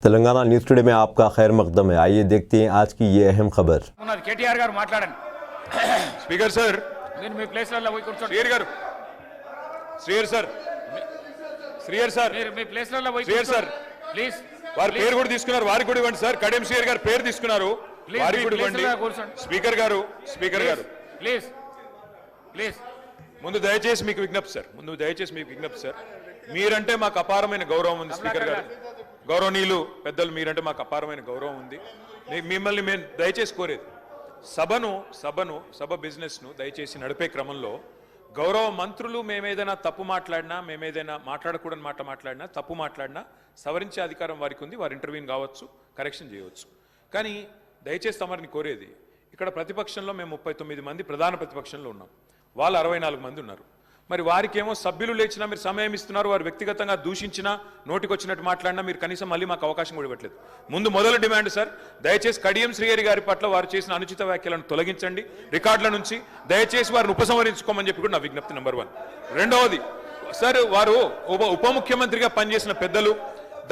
Telangana news today में आपका खैर मकदम है। आइए देखते हैं आज की ये अहम खबर। केटीआर गाరు మాట్లాడండి స్పీకర్ సార్ నేను మీ ప్లేస్ లో పోయి కూర్చోండి శ్రీయర్ గారు శ్రీయర్ సార్ మీరు మీ ప్లేస్ లో పోయి శ్రీయర్ సార్ ప్లీజ్ వారి పేరు కూడా తీసుకున్నారు వారికి కూడా ఇవ్వండి సార్ కడియం శ్రీయర్ గారు పేరు తీసుకున్నారు వారికి కూడా ఇవ్వండి స్పీకర్ గారు ప్లీజ్ ముందు దయచేసి మీకు విజ్ఞప్తి సార్ మీరంటే మాకు అపారమైన గౌరవం ఉంది స్పీకర్ గారు గౌరవనీయులు పెద్దలు మీరంటే మాకు అపారమైన గౌరవం ఉంది మిమ్మల్ని మేము దయచేసి కోరేది సభ బిజినెస్ ను దయచేసి నడిపే క్రమంలో గౌరవ మంత్రులు మేమేదైనా తప్పు మాట్లాడినా మేమేదైనా మాట్లాడకూడని మాట మాట్లాడినా తప్పు మాట్లాడినా సవరించే అధికారం వారికి ఉంది వారు ఇంటర్వ్యూన్ కావచ్చు కరెక్షన్ చేయవచ్చు కానీ దయచేసి తమరిని కోరేది ఇక్కడ ప్రతిపక్షంలో మేము 39 మంది ప్రధాన ప్రతిపక్షంలో ఉన్నాం వాళ్ళు 64 మంది ఉన్నారు మరి వారికేమో సభ్యులు లేచినా మీరు సమయం ఇస్తున్నారు వారు వ్యక్తిగతంగా దూషించినా నోటికొచ్చినట్టు మాట్లాడినా మీరు కనీసం మళ్ళీ మాకు అవకాశం కూడా ఇవ్వట్లేదు ముందు మొదటి డిమాండ్ సార్ దయచేసి కడియం శ్రీహరి గారి పట్ల వారు చేసిన అనుచిత వ్యాఖ్యలను తొలగించండి రికార్డుల నుంచి దయచేసి వారిని ఉపసంహరించుకోమని చెప్పి కూడా నా విజ్ఞప్తి నెంబర్ 1 రెండవది సార్ వారు ఉప ముఖ్యమంత్రిగా పనిచేసిన పెద్దలు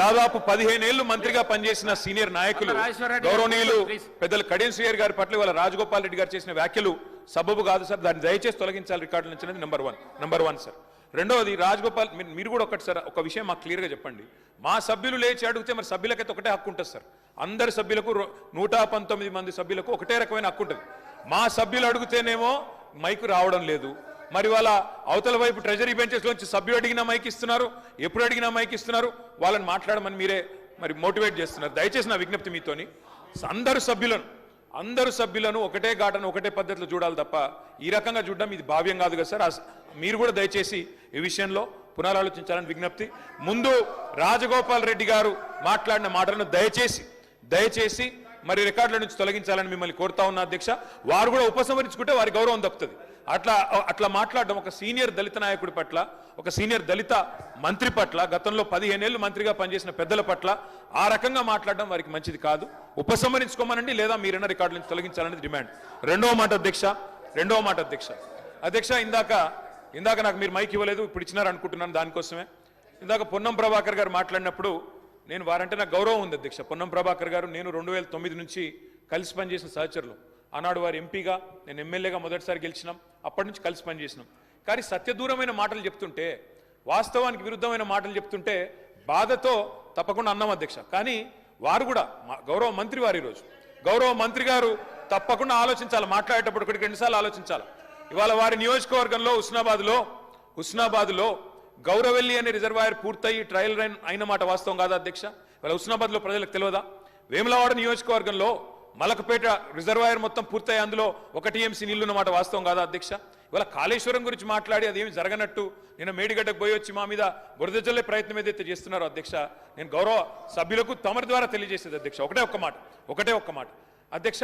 దాదాపు 15 ఏళ్లు మంత్రిగా పనిచేసిన సీనియర్ నాయకులు గౌరవనీయులు పెద్దలు కడియం శ్రీహరి గారి పట్ల వాళ్ళ రాజగోపాల్ రెడ్డి గారు చేసిన వ్యాఖ్యలు సబబు కాదు సార్ దాన్ని దయచేసి తొలగించాలి రికార్డుల నుంచి అనేది నెంబర్ వన్ సార్ రెండవది రాజగోపాల్ మీరు కూడా ఒకటి సార్ ఒక విషయం మాకు క్లియర్గా చెప్పండి మా సభ్యులు లేచి అడిగితే మరి సభ్యులకైతే ఒకటే హక్కు ఉంటుంది సార్ అందరి సభ్యులకు 119 మంది సభ్యులకు ఒకటే రకమైన హక్కు ఉంటుంది మా సభ్యులు అడిగితేనేమో మైకు రావడం లేదు మరి వాళ్ళ అవతల వైపు ట్రెజరీ బెంచెస్ లోంచి సభ్యులు అడిగినా మైక్ ఇస్తున్నారు ఎప్పుడు అడిగినా మైక్ ఇస్తున్నారు వాళ్ళని మాట్లాడమని మీరే మరి మోటివేట్ చేస్తున్నారు దయచేసి నా విజ్ఞప్తి మీతోని అందరు సభ్యులను ఒకటే ఘాటను ఒకటే పద్ధతిలో చూడాలి తప్ప ఈ రకంగా చూడడం ఇది భావ్యం కాదు కదా సార్ మీరు కూడా దయచేసి ఈ విషయంలో పునరాలోచించాలని విజ్ఞప్తి ముందు రాజగోపాల్ రెడ్డి గారు మాట్లాడిన మాటలను దయచేసి మరి రికార్డుల నుంచి తొలగించాలని మిమ్మల్ని కోరుతా ఉన్న అధ్యక్ష వారు కూడా ఉపసంహరించుకుంటే వారి గౌరవం దక్కుతుంది అట్లా మాట్లాడడం ఒక సీనియర్ దళిత నాయకుడి పట్ల ఒక సీనియర్ దళిత మంత్రి పట్ల గతంలో 15 ఏళ్లు మంత్రిగా పనిచేసిన పెద్దల పట్ల ఆ రకంగా మాట్లాడడం వారికి మంచిది కాదు ఉపసంహరించుకోమనండి లేదా మీరైనా రికార్డుల నుంచి తొలగించాలనేది డిమాండ్ రెండవ మాట అధ్యక్ష ఇందాక నాకు మీరు మైక్ ఇవ్వలేదు ఇప్పుడు ఇచ్చినారు అనుకుంటున్నాను దానికోసమే ఇందాక పొన్నం ప్రభాకర్ గారు మాట్లాడినప్పుడు నేను వారంటే నాకు గౌరవం ఉంది అధ్యక్ష పొన్నం ప్రభాకర్ గారు నేను 2009 నుంచి కలిసి పనిచేసిన సహచరులు ఆనాడు వారు ఎంపీగా నేను ఎమ్మెల్యేగా మొదటిసారి గెలిచినాం అప్పటి నుంచి కలిసి పనిచేసినాం కానీ సత్యదూరమైన మాటలు చెప్తుంటే వాస్తవానికి విరుద్ధమైన మాటలు చెప్తుంటే బాధతో తప్పకుండా అన్నాం అధ్యక్ష కానీ వారు కూడా గౌరవ మంత్రి వారు ఈరోజు గౌరవ మంత్రి గారు తప్పకుండా ఆలోచించాలి మాట్లాడేటప్పుడు 1-2 సార్లు ఆలోచించాలి ఇవాళ వారి నియోజకవర్గంలో హుస్నాబాద్లో గౌరవెల్లి అనే రిజర్వాయర్ పూర్తయి ట్రయల్ రన్ అయిన మాట వాస్తవం కాదా అధ్యక్ష ఇవాళ హుస్నాబాద్లో ప్రజలకు తెలియదా వేములవాడ నియోజకవర్గంలో మలకపేట రిజర్వాయర్ మొత్తం పూర్తయి అందులో 1 TMC నీళ్లున్న మాట వాస్తవం కాదా అధ్యక్ష ఇవాళ కాళేశ్వరం గురించి మాట్లాడి అదేమి జరగనట్టు నేను మేడిగడ్డకు పోయి వచ్చి మా మీద బురద జల్లే ప్రయత్నం ఏదైతే చేస్తున్నారో అధ్యక్ష నేను గౌరవ సభ్యులకు తమరి ద్వారా తెలియజేసేది అధ్యక్ష ఒకటే ఒక్క మాట అధ్యక్ష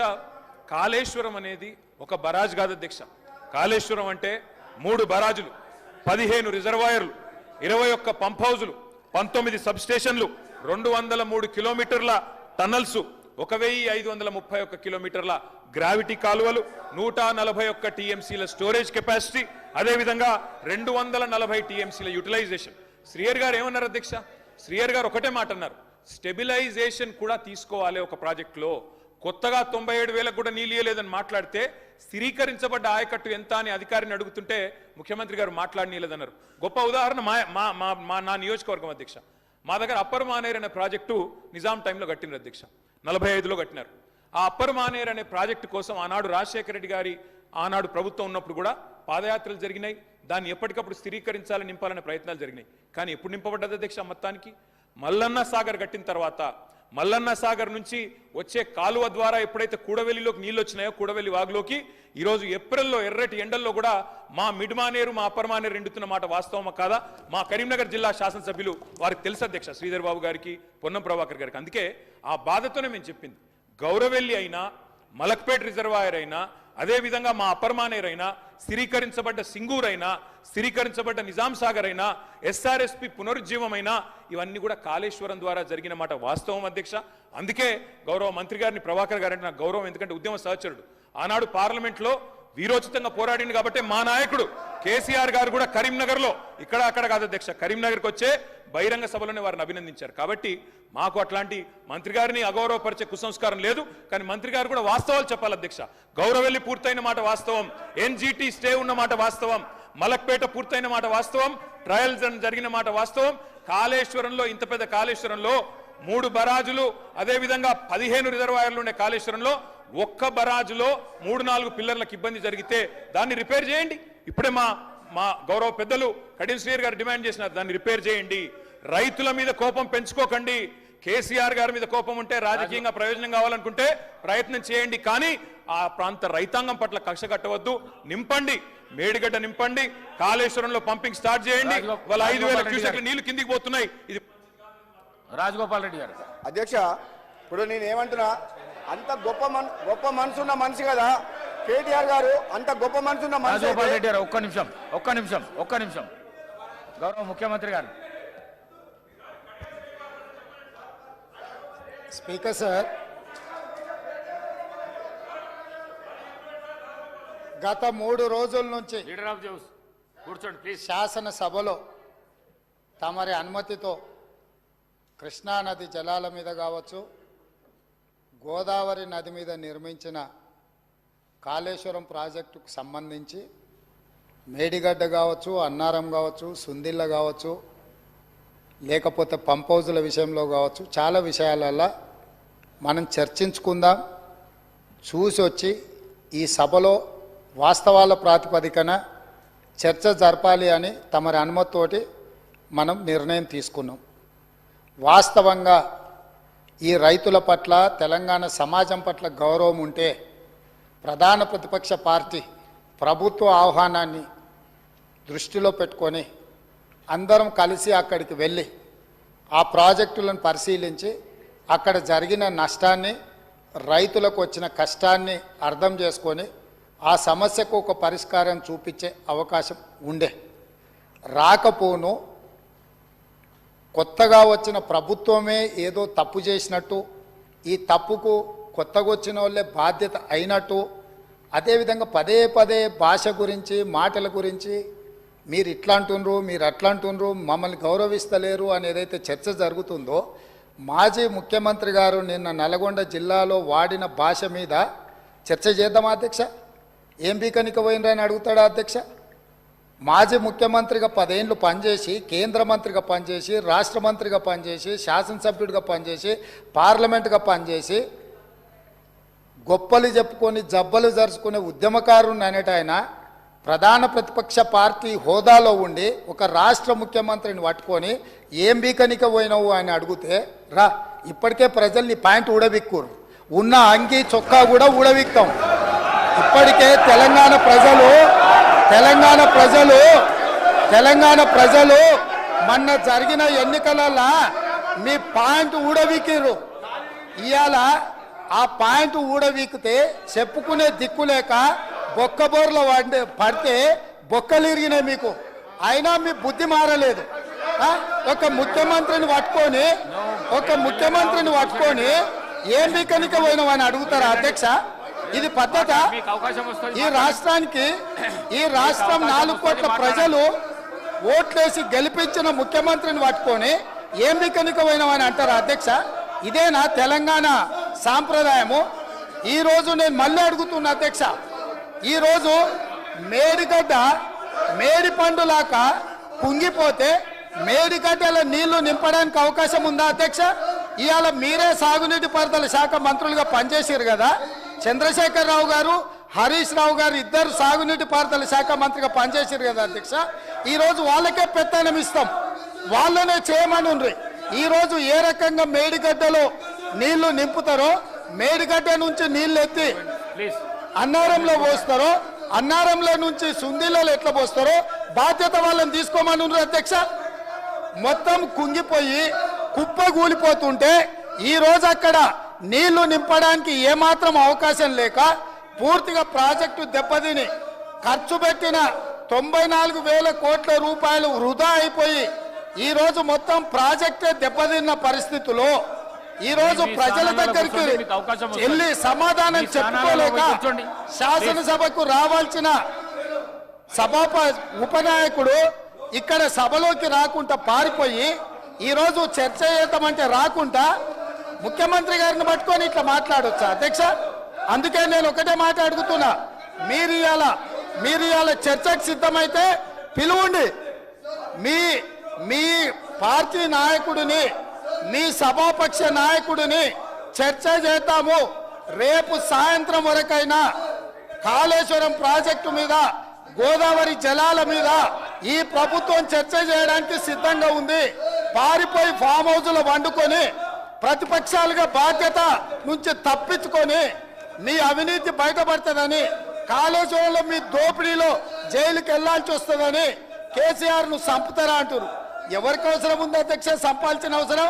కాళేశ్వరం అనేది ఒక బరాజ్ కాదు అధ్యక్ష కాళేశ్వరం అంటే 3 బరాజులు 15 రిజర్వాయర్లు 21 పంప్ హౌజులు 19 సబ్ స్టేషన్లు 203 కిలోమీటర్ల టన్నల్స్ 1531 కిలోమీటర్ల గ్రావిటీ కాలువలు 141 TMCల స్టోరేజ్ కెపాసిటీ అదేవిధంగా 240 TMCల యూటిలైజేషన్ శ్రీయర్ గారు ఏమన్నారు అధ్యక్ష శ్రీయర్ గారు ఒకటే మాట అన్నారు స్టెబిలైజేషన్ కూడా తీసుకోవాలి ఒక ప్రాజెక్టులో కొత్తగా 97,000 కూడా నీళ్ళు ఇయ్యలేదని మాట్లాడితే స్థిరీకరించబడ్డ ఆయకట్టు ఎంత అని అధికారిని అడుగుతుంటే ముఖ్యమంత్రి గారు మాట్లాడనీయలేదన్నారు గొప్ప ఉదాహరణ నా నియోజకవర్గం అధ్యక్ష మా దగ్గర అప్పర్ మానేర్ అనే ప్రాజెక్టు నిజాం టైంలో కట్టినారు అధ్యక్ష 45లో కట్టినారు ఆ అప్పర్ మానేర్ అనే ప్రాజెక్టు కోసం ఆనాడు రాజశేఖర రెడ్డి గారి ఆనాడు ప్రభుత్వం ఉన్నప్పుడు కూడా పాదయాత్రలు జరిగినాయి దాన్ని ఎప్పటికప్పుడు స్థిరీకరించాలని నింపాలనే ప్రయత్నాలు జరిగినాయి కానీ ఎప్పుడు నింపబడ్డది అధ్యక్ష మొత్తానికి మల్లన్న సాగర్ కట్టిన తర్వాత మల్లన్న సాగర్ నుంచి వచ్చే కాలువ ద్వారా ఎప్పుడైతే కూడవెల్లిలోకి నీళ్ళు వచ్చినాయో కూడవెల్లి వాగులోకి ఈరోజు ఏప్రిల్లో ఎర్రటి ఎండల్లో కూడా మా మిడ్ మానేరు మా అప్పర్ మానేరు ఎండుతున్న మాట వాస్తవమా కాదా మా కరీంనగర్ జిల్లా శాసనసభ్యులు వారికి తెలుసు అధ్యక్ష శ్రీధర్ బాబు గారికి పొన్నం ప్రభాకర్ గారికి అందుకే ఆ బాధతోనే మేము చెప్పింది గౌరవెల్లి అయినా మలక్పేట్ రిజర్వాయర్ అయినా అదేవిధంగా మా అప్పర్ మానేర్ అయినా స్థిరీకరించబడ్డ సింగూర్ అయినా స్థిరీకరించబడ్డ నిజాం సాగర్ అయినా SRSP పునరుజ్జీవమైనా ఇవన్నీ కూడా కాళేశ్వరం ద్వారా జరిగిన మాట వాస్తవం అధ్యక్ష అందుకే గౌరవ మంత్రి గారిని ప్రభాకర్ గారంటే నాకు గౌరవం ఎందుకంటే ఉద్యమ సహచరుడు ఆనాడు పార్లమెంట్లో వీరోచితంగా పోరాడింది కాబట్టి మా నాయకుడు కేసీఆర్ గారు కూడా కరీంనగర్లో ఇక్కడ అక్కడ కాదు అధ్యక్ష, కరీంనగర్కి వచ్చే బహిరంగ సభలోనే వారిని అభినందించారు. కాబట్టి మాకు అట్లాంటి మంత్రి గారిని అగౌరవపరిచే కుసంస్కారం లేదు. కానీ మంత్రి గారు కూడా వాస్తవాలు చెప్పాలి అధ్యక్ష. గౌరవెల్లి పూర్తయిన మాట వాస్తవం, ఎన్జీటీ స్టే ఉన్న మాట వాస్తవం, మలక్పేట పూర్తయిన మాట వాస్తవం, ట్రయల్స్ జరిగిన మాట వాస్తవం. కాళేశ్వరంలో, ఇంత పెద్ద కాళేశ్వరంలో 3 బరాజులు, అదేవిధంగా 15 రిజర్వాయర్లు ఉండే కాళేశ్వరంలో ఒక్క బరాజులో 3-4 పిల్లర్లకు ఇబ్బంది జరిగితే దాన్ని రిపేర్ చేయండి. ఇప్పుడే మా గౌరవ పెద్దలు కడియం శ్రీహరి గారు డిమాండ్ చేసినారు, దాన్ని రిపేర్ చేయండి. రైతుల మీద కోపం పెంచుకోకండి. కేసీఆర్ గారి మీద కోపం ఉంటే, రాజకీయంగా ప్రయోజనం కావాలనుకుంటే ప్రయత్నం చేయండి. కానీ ఆ ప్రాంత రైతాంగం పట్ల కక్ష కట్టవద్దు. నింపండి, మేడిగడ్డ నింపండి, కాళేశ్వరంలో పంపింగ్ స్టార్ట్ చేయండి. వాళ్ళ 5,000 క్యూసెక్ల నీళ్లు కిందికి పోతున్నాయి. ఇది రాజగోపాల్ రెడ్డి గారు. అధ్యక్ష, ఇప్పుడు నేను ఏమంటున్నా, అంత గొప్ప మనసున్న మనిషి కదా కేటీఆర్ గారు, అంత గొప్ప మనసున్న మనిషి. రాజగోపాల్ రెడ్డి గారు ఒక్క నిమిషం. గౌరవ ముఖ్యమంత్రి గారు. స్పీకర్ సార్, గత 3 రోజుల నుంచి లీడర్ ఆఫ్ జౌస్ కూర్చోండి ప్లీజ్. శాసనసభలో తమరి అనుమతితో కృష్ణానది జలాల మీద కావచ్చు, గోదావరి నది మీద నిర్మించిన కాళేశ్వరం ప్రాజెక్టుకు సంబంధించి మేడిగడ్డ కావచ్చు, అన్నారం కావచ్చు, సుందిళ్ళ కావచ్చు, లేకపోతే పంప్ హౌజుల విషయంలో కావచ్చు, చాలా విషయాలలో మనం చర్చించుకుందాం. చూసి వచ్చి ఈ సభలో వాస్తవాల ప్రాతిపదికన చర్చ జరపాలి అని తమరి అనుమతితోటి మనం నిర్ణయం తీసుకున్నాం. వాస్తవంగా ఈ రైతుల పట్ల, తెలంగాణ సమాజం పట్ల గౌరవం ఉంటే ప్రధాన ప్రతిపక్ష పార్టీ ప్రభుత్వ ఆహ్వానాన్ని దృష్టిలో పెట్టుకొని అందరం కలిసి అక్కడికి వెళ్ళి ఆ ప్రాజెక్టులను పరిశీలించి అక్కడ జరిగిన నష్టాన్ని, రైతులకు వచ్చిన కష్టాన్ని అర్థం చేసుకొని ఆ సమస్యకు ఒక పరిష్కారం చూపించే అవకాశం ఉండే. రాకపోను కొత్తగా వచ్చిన ప్రభుత్వమే ఏదో తప్పు చేసినట్టు, ఈ తప్పుకు కొత్తగా వచ్చిన వాళ్ళే బాధ్యత అయినట్టు, అదేవిధంగా పదే భాష గురించి, మాటల గురించి మీరు ఇట్లా అంటుండ్రు, మీరు అట్లా అంటుండ్రు, మమ్మల్ని గౌరవిస్తలేరు అని ఏదైతే చర్చ జరుగుతుందో, మాజీ ముఖ్యమంత్రి గారు నిన్న నల్గొండ జిల్లాలో వాడిన భాష మీద చర్చ చేద్దామా అధ్యక్ష? ఏం బీకనిక పోయినరని అడుగుతాడా అధ్యక్ష? మాజీ ముఖ్యమంత్రిగా 10 ఏళ్ళు పనిచేసి, కేంద్ర మంత్రిగా పనిచేసి, రాష్ట్ర మంత్రిగా పనిచేసి, శాసనసభ్యుడిగా పనిచేసి, పార్లమెంటుగా పనిచేసి, గొప్పలు చెప్పుకొని జబ్బలు జరుచుకునే ఉద్యమకారుని అనేట ఆయన ప్రధాన ప్రతిపక్ష పార్టీ హోదాలో ఉండి ఒక రాష్ట్ర ముఖ్యమంత్రిని పట్టుకొని ఏం బీకనిక పోయినావు అని అడిగితే, రా ఇప్పటికే ప్రజల్ని ప్యాంట్ ఊడబిక్కురు, ఉన్న అంగి చొక్కా కూడా ఊడబిక్తాం. ఇప్పటికే తెలంగాణ ప్రజలు మొన్న జరిగిన ఎన్నికలలో మీ ప్యాంటు ఊడబిక్కిరు. ఇవాళ ఆ ప్యాంటు ఊడబీకితే చెప్పుకునే దిక్కులేక బొక్కబోర్లో పడితే బొక్కలు ఇరిగినాయి మీకు. అయినా మీ బుద్ధి మారలేదు. ఒక ముఖ్యమంత్రిని పట్టుకొని ఏం బీకనిక పోయినావని అడుగుతారా అధ్యక్ష? ఇది పద్ధత? ఈ రాష్ట్రం 4 కోట్ల ప్రజలు ఓట్లేసి గెలిపించిన ముఖ్యమంత్రిని పట్టుకొని ఏం బీకనిక పోయినావని అంటారా అధ్యక్ష? ఇదేనా తెలంగాణ సాంప్రదాయము? ఈరోజు నేను మళ్ళీ అడుగుతున్నా అధ్యక్ష, ఈరోజు మేడిగడ్డ మేడి పండులాక కుంగిపోతే మేడిగడ్డల నీళ్లు నింపడానికి అవకాశం ఉందా అధ్యక్ష? ఇవాళ మీరే సాగునీటి పారుదల శాఖ మంత్రులుగా పనిచేసారు కదా. చంద్రశేఖర్ రావు గారు, హరీష్ రావు గారు ఇద్దరు సాగునీటి పారుదల శాఖ మంత్రిగా పనిచేసారు కదా అధ్యక్ష. ఈరోజు వాళ్ళకే పెత్తనం ఇస్తాం, వాళ్ళనే చేయమని. ఈరోజు ఏ రకంగా మేడిగడ్డలో నీళ్లు నింపుతారో, మేడిగడ్డ నుంచి నీళ్లు ఎత్తి అన్నారంలో పోస్తారో, అన్నారంలో నుంచి సుందిలలో ఎట్లా పోస్తారో బాధ్యత వాళ్ళని తీసుకోమని అధ్యక్ష. మొత్తం కుంగిపోయి కుప్పగూలిపోతుంటే ఈరోజు అక్కడ నీళ్లు నింపడానికి ఏమాత్రం అవకాశం లేక పూర్తిగా ప్రాజెక్టు దెబ్బతిని ఖర్చు పెట్టిన 94,000 కోట్ల రూపాయలు వృధా అయిపోయి ఈరోజు మొత్తం ప్రాజెక్టే దెబ్బతిన్న పరిస్థితుల్లో ఈ రోజు మీ ప్రజల స్థానాలలో దగ్గరికి కూర్చోండి, మీకు అవకాశం వస్తుంది. వెళ్ళి సమాధానం మీ స్థానాలలో చెప్పుకోలేక కూర్చోండి. శాసనసభకు రావాల్సిన ఉపనాయకుడు ఇక్కడ సభలోకి రాకుండా పారిపోయి ఈరోజు చర్చ చేద్దామంటే రాకుండా ముఖ్యమంత్రి గారిని పట్టుకొని ఇట్లా మాట్లాడొచ్చా అధ్యక్ష? అందుకే నేను ఒకటే మాట అడుగుతున్నా, మీరు ఇవాళ చర్చకు సిద్ధమైతే పిలువండి. మీ పార్టీ నాయకుడిని, మీ సభాపక్ష నాయకుడిని చర్చ చేద్దాము. రేపు సాయంత్రం వరకైనా కాళేశ్వరం ప్రాజెక్టు మీద, గోదావరి జలాల మీద ఈ ప్రభుత్వం చర్చ చేయడానికి సిద్ధంగా ఉంది. పారిపోయి ఫామ్ హౌస్లో వండుకొని ప్రతిపక్షాలుగా బాధ్యత నుంచి తప్పించుకొని మీ అవినీతి బయటపడుతుందని, కాళేశ్వరంలో మీ దోపిడీలో జైలుకి వెళ్లాల్సి వస్తుందని కేసీఆర్ ను చంపుతారా అంటారు. ఎవరికి అవసరం ఉంది అధ్యక్ష చంపాల్సిన అవసరం?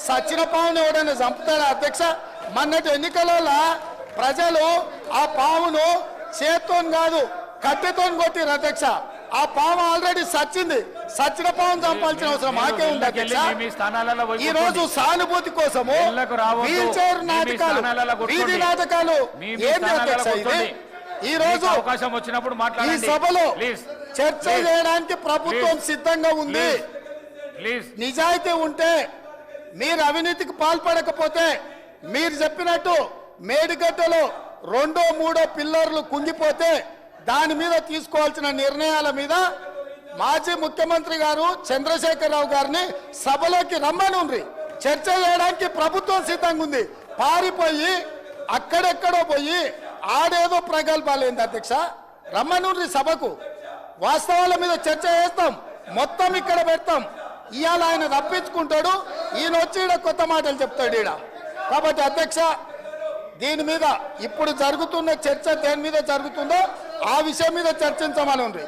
సచిన పావును ఎవడైనా చంపుతారా అధ్యక్ష? మొన్నటి ఎన్నికలలో ప్రజలు ఆ పావును చేత్తో కాదు కట్టెతో కొట్టిరు అధ్యక్ష. ఆ పాము ఆల్రెడీ సచ్చింది. సచిన పావును చంపాల్సిన అవసరం మాకే ఉంది అధ్యక్ష. మీ స్థానాలలో పోయి ఈ రోజు కూర్చోండి. సానుభూతి కోసము ఇళ్లకు రావద్దు. వీల్ చైర్ మీ నాటకాలు, స్థానాలలో కూర్చోండి. వీధి నాటకాలు మీ ఏంటి స్థానాలలో అధ్యక్ష ఇది? కూర్చోండి. ఈ రోజు మీకు అవకాశం వచ్చినప్పుడు ఈ మాట్లాడండి. సభలో ప్లీజ్ చర్చ చేయడానికి ప్రభుత్వం సిద్ధంగా ఉంది. ప్లీజ్ నిజాయితీ ఉంటే, మీరు అవినీతికి పాల్పడకపోతే, మీరు చెప్పినట్టు మేడిగడ్డలో 2, 3 పిల్లర్లు కుంగిపోతే దాని మీద తీసుకోవాల్సిన నిర్ణయాల మీద మాజీ ముఖ్యమంత్రి గారు చంద్రశేఖరరావు గారిని సభలోకి రమ్మనుండ్రి. చర్చ చేయడానికి ప్రభుత్వం సిద్ధంగా ఉంది. పారిపోయి అక్కడెక్కడో పోయి ఆడేదో ప్రగల్భాలేంది అధ్యక్ష? రమ్మనుండ్రి సభకు. వాస్తవాల మీద చర్చ చేస్తాం, మొత్తం ఇక్కడ పెడతాం. ఇవాళ ఆయన తప్పించుకుంటాడు, ఈయన వచ్చి ఈడ కొత్త మాటలు చెప్తాడు ఈడ. కాబట్టి అధ్యక్ష, దీని మీద ఇప్పుడు జరుగుతున్న చర్చ దేని మీద జరుగుతుందో ఆ విషయం మీద చర్చించమని ఉంది.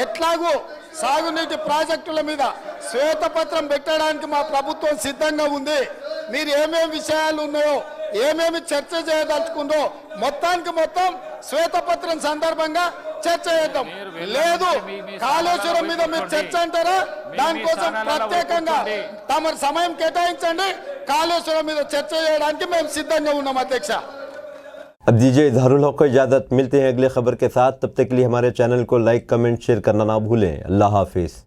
ఎట్లాగూ సాగునీటి ప్రాజెక్టుల మీద శ్వేతపత్రం పెట్టడానికి మా ప్రభుత్వం సిద్ధంగా ఉంది. మీరు ఏమేమి విషయాలు ఉన్నాయో, ఏమేమి చర్చ చేయదలుచుకుందో మొత్తానికి మొత్తం శ్వేతపత్రం సందర్భంగా చర్చ చేద్దాం. లేదు కాళేశ్వరం మీద మీరు చర్చ అంటారా? దానికోసం ప్రత్యేకంగా తమ సమయం కేటాయించండి. కాళేశ్వరం మీద చర్చ చేయడానికి మేము సిద్ధంగా ఉన్నాం అధ్యక్ష. अब दीजिए इजहारुल हक को इजाज़त। मिलते हैं अगले खबर के साथ, तब तक के लिए हमारे चैनल को लाइक, कमेंट, शेयर करना ना भूलें। अल्लाह हाफिज़।